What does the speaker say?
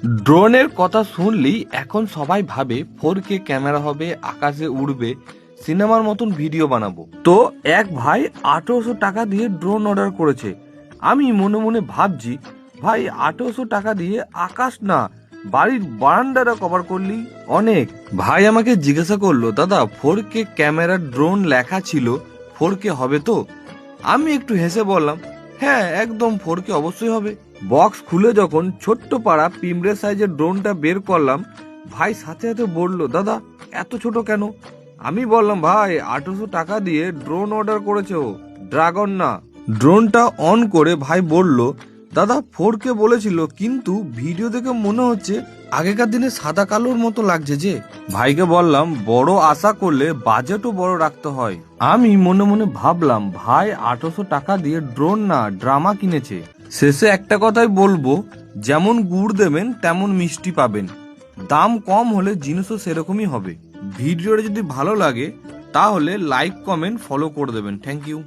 ড্রোনের কথা শুনলেই এখন সবাই ভাবে 4K ক্যামেরা হবে, আকাশে উড়বে, সিনেমার মতন ভিডিও বানাবো। তো এক ভাই 1800 টাকা দিয়ে ড্রোন অর্ডার করেছে। আমি মনে মনে ভাবছি, ভাই 1800 টাকা দিয়ে আকাশ না, বাড়ির বারান্দাটা কভার করলি অনেক। ভাই আমাকে জিজ্ঞাসা করলো, দাদা 4K ক্যামেরা ড্রোন লেখা ছিল, 4K হবে তো? আমি একটু হেসে বললাম, হ্যাঁ একদম 4K অবশ্যই হবে। বক্স খুলে যখন ছোট্ট পাড়া পিঁমড়ে সাইজের ড্রোনটা বের করলাম, ভাই সাথে সাথে বলল, দাদা এত ছোট কেন? আমি বললাম, ভাই 1800 টাকা দিয়ে ড্রোন অর্ডার করেছে, ও ড্রাগন না। ড্রোনটা অন করে ভাই বলল, দাদা 4K বলেছিল, কিন্তু ভিডিও দেখে মনে হচ্ছে আগেকার দিনে সাদা কালোর মতো লাগছে যে। ভাইকে বললাম, বড় আশা করলে বাজেটও বড় রাখতে হয়। আমি মনে মনে ভাবলাম, ভাই 1800 টাকা দিয়ে ড্রোন না ড্রামা কিনেছে। শেষে একটা কথাই বলবো, যেমন গুড় দেবেন তেমন মিষ্টি পাবেন। দাম কম হলে জিনিসও সেরকমই হবে। ভিডিওটা যদি ভালো লাগে তাহলে লাইক, কমেন্ট, ফলো করে দেবেন। Thank you.